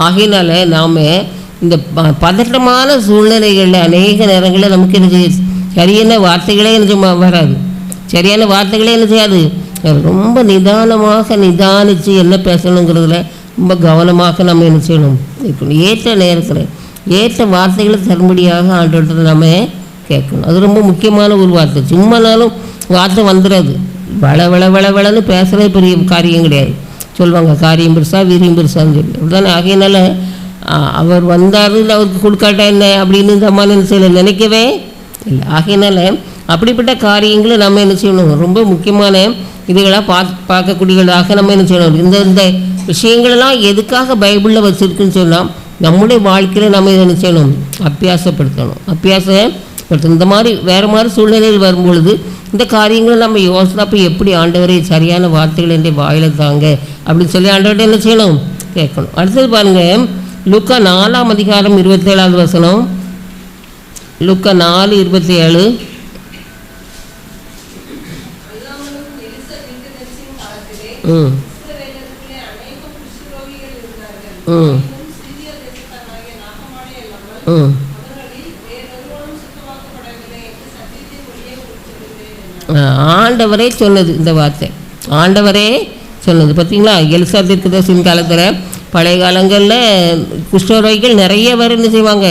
ஆகையினால நாம் இந்த பதட்டமான சூழ்நிலைகளில் அநேக நேரங்களில் நமக்கு என்ன செய்யுது, சரியான வார்த்தைகளே என்ன வராது, சரியான வார்த்தைகளே என்ன செய்யாது. ரொம்ப நிதானித்து என்ன பேசணுங்கிறதுல ரொம்ப கவனமாக நம்ம என்ன செய்யணும், ஏற்ற நேரத்தில் ஏற்ற வார்த்தைகளை தரும்படியாக ஆண்டவர்கிட்ட நம்ம கேட்கணும். அது ரொம்ப முக்கியமான ஒரு வார்த்தை. சும்மானாலும் வார்த்தை வந்துடாது. வளன்னு பேசுகிறதே பெரிய காரியம் கிடையாது. சொல்லுவாங்க காரியம் பெருசா வீரியம் பெருசான்னு சொல்லி, அப்படிதானே. ஆகையினால அவர் வந்தார் இல்லை அவருக்கு கொடுக்காட்டா என்ன அப்படின்னு இந்த அம்மா என்ன செய்யலை, நினைக்கவே இல்லை. ஆகையினால அப்படிப்பட்ட காரியங்களை நம்ம என்ன செய்யணும், ரொம்ப முக்கியமான இதுகளாக பார்க்கக்கூடியதாக நம்ம என்ன செய்யணும். இந்த விஷயங்களெல்லாம் எதுக்காக பைபிளில் வச்சுருக்குன்னு சொன்னால் நம்முடைய வாழ்க்கையில் நம்ம இதை என்ன செய்யணும், அபியாசப்படுத்தணும். இந்த மாதிரி வேறு மாதிரி சூழ்நிலையில் வரும்பொழுது இந்த காரியங்களை நம்ம யோசனைப்போ எப்படி ஆண்டவரை சரியான வார்த்தைகள் என்ற வாயில தாங்க அப்படின்னு சொல்லி ஆண்டவர்கிட்ட என்ன செய்யணும், கேட்கணும். அடுத்தது பாருங்கள், லூக்கா 4ஆம் அதிகாரம் 27வது வசனம். லூக்கா 4:27. ஆண்டவரே சொன்னது இந்த வார்த்தை, ஆண்டவரே சொன்னது. பார்த்தீங்களா, எலிசா தீர்க்கதரிசியின் காலத்தில் பழைய காலங்களில் குஷ்டரோகிகள் நிறைய பேர் என்ன செய்வாங்க,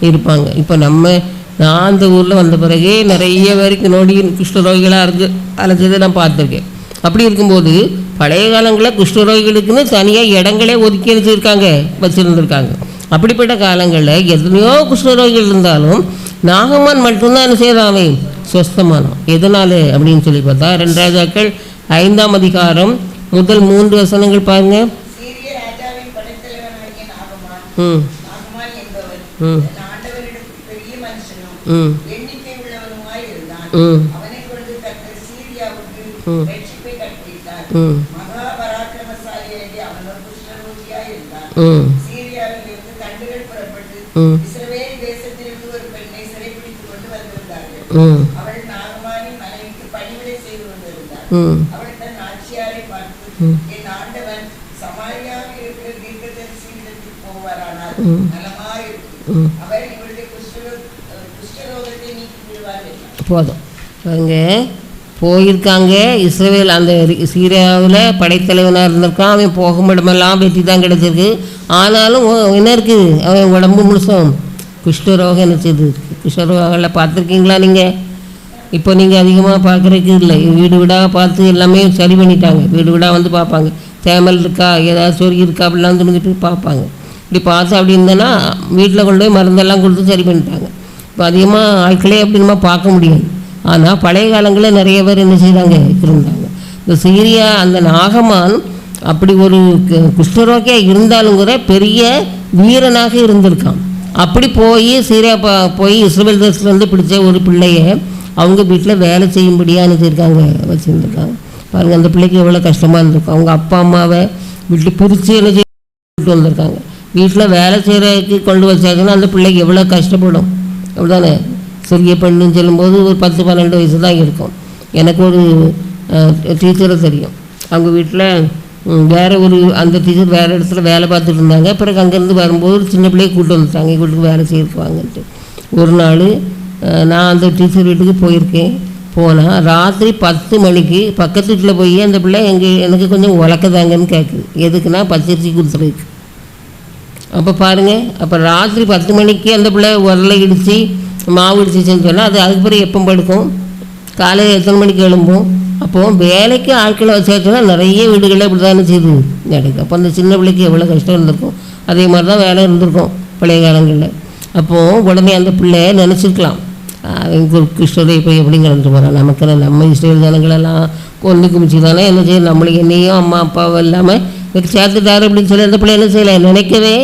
இருப்பாங்க. இப்போ நான் அந்த ஊரில் வந்த பிறகு நிறைய பேருக்கு நோடி குஷ்டரோகிகளாக அலைஞ்சதை நான் பார்த்துருக்கேன். அப்படி இருக்கும்போது பழைய காலங்களில் குஷ்டரோகிகளுக்குன்னு தனியாக இடங்களே ஒதுக்கி வச்சுருந்துருக்காங்க. அப்படிப்பட்ட காலங்களில் எத்தனையோ குஷ்டரோகிகள் இருந்தாலும் நாகமான் மட்டும்தான் என்ன செய்யறாங்க, சொஸ்தமானோம். எதனால அப்படின்னு சொல்லி பார்த்தா 2 ராஜாக்கள் 5ஆம் அதிகாரம் முதல் 3 வசனங்கள் பாருங்க. போதும் பாருங்க, போயிருக்காங்க. இஸ்ரவேல் அந்த சீரியாவில் படைத்தலைவனாக இருந்திருக்கான். அவன் போகும் இடமெல்லாம் வெற்றி தான் கிடச்சிருக்கு. ஆனாலும் என்ன இருக்குது, அவன் உடம்பு முழுசும் குஷ்டரோகம் என்ன செய்யுது. குஷ்டரோகங்களில் பார்த்துருக்கீங்களா நீங்கள்? இப்போ நீங்கள் அதிகமாக பார்க்குறதுக்கு இல்லை, வீடு வீடாக பார்த்து எல்லாமே சரி பண்ணிட்டாங்க. வீடு வீடாக வந்து பார்ப்பாங்க, தேமல் இருக்கா, ஏதாவது சொறி இருக்கா அப்படிலாம் தெரிஞ்சுட்டு பார்ப்பாங்க. இப்படி பார்த்து அப்படி இருந்தேன்னா வீட்டில் கொண்டு போய் மருந்தெல்லாம் கொடுத்து சரி பண்ணிட்டாங்க. இப்போ அதிகமாக ஆட்களே அப்படின்மா பார்க்க முடியாது. ஆனால் பழைய காலங்களில் நிறைய பேர் என்ன செய்கிறாங்க, இருந்தாங்க. இந்த சீரியா அந்த நாகமான் அப்படி ஒரு குஷ்டரோகியாக இருந்தாலும் கூட பெரிய வீரனாக இருந்திருக்கான். அப்படி போய் சீரியா போய் இஸ்ரவேல் தேசத்துலேருந்து பிடிச்ச ஒரு பிள்ளைய அவங்க வீட்டில் வேலை செய்யும்படியாக நினச்சிருக்காங்க, வச்சுருந்துருக்காங்க. பாருங்கள், அந்த பிள்ளைக்கு எவ்வளோ கஷ்டமாக இருந்திருக்கும். அவங்க அப்பா அம்மாவை வீட்டு பிரித்து என்ன செய்ய வந்திருக்காங்க. வீட்டில் வேலை செய்கிறதுக்கு கொண்டு வச்சாங்கன்னா அந்த பிள்ளைக்கு எவ்வளோ கஷ்டப்படும். அப்படிதானே. சிறிய பெண்ணுன்னு சொல்லும்போது ஒரு 10-12 வயசு தான் இருக்கும். எனக்கு ஒரு டீச்சரை தெரியும். அவங்க வீட்டில் வேறு அந்த டீச்சர் வேறு இடத்துல வேலை பார்த்துட்டு இருந்தாங்க. பிறகு அங்கேருந்து வரும்போது ஒரு சின்ன பிள்ளையை கூப்பிட்டு வந்துட்டாங்க, வீட்டுக்கு வேலை செய்யிருக்குவாங்கன்ட்டு. ஒரு நாள் நான் அந்த டீச்சர் வீட்டுக்கு போயிருக்கேன். போனால் ராத்திரி 10 மணிக்கு பக்கத்து வீட்டில் போய் அந்த பிள்ளை எனக்கு கொஞ்சம் உலக்கதாங்கன்னு கேட்குது. எதுக்குன்னா பச்சரிசி கொடுத்துருக்கு. அப்போ பாருங்கள், அப்போ ராத்திரி 10 மணிக்கு அந்த பிள்ளை உரலை இடித்து மாவு இடிச்சிச்சுன்னு சொன்னால் அதுக்கு பிறகு எப்போ படுக்கும், காலையில் எத்தனை மணிக்கு எழும்பும். அப்போது வேலைக்கு ஆட்களை வச்சாச்சுன்னா நிறைய வீடுகளில் இப்படி தானே செய்து நடக்கும். அப்போ அந்த சின்ன பிள்ளைக்கு எவ்வளோ கஷ்டம் இருந்திருக்கும். அதே மாதிரி தான் வேலை இருந்திருக்கும் பழைய காலங்களில். அப்போது உடனே அந்த பிள்ளைய நினச்சிருக்கலாம், அவங்க ஒரு கிறிஸ்டரை போய் எப்படி கிடந்துட்டு போகிறான், நமக்கு நம்ம இஸ்ரேல் ஜனங்களெல்லாம் கொண்டு குமிச்சு தானே என்ன செய்யணும், நம்மளுக்கு என்னையும் அம்மா அப்பாவும் இல்லாமல் சேர்த்துட்டாரு அப்படின்னு சொல்லி அந்த பிள்ளை என்ன செய்யலை, நினைக்கவே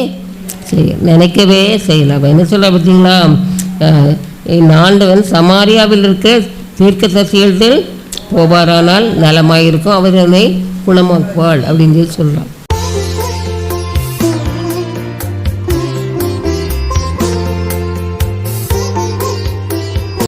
செய்யலை. அவள் என்ன சொல்ல பார்த்தீங்களா, ஆண்டவன் சமாரியாவில் இருக்க தீர்க்கதரிசிகள் போவாரானால் நலமாயிருக்கும், அவர் என்னை குணமாக்குவாள் அப்படின்னு சொல்லி சொல்கிறான்.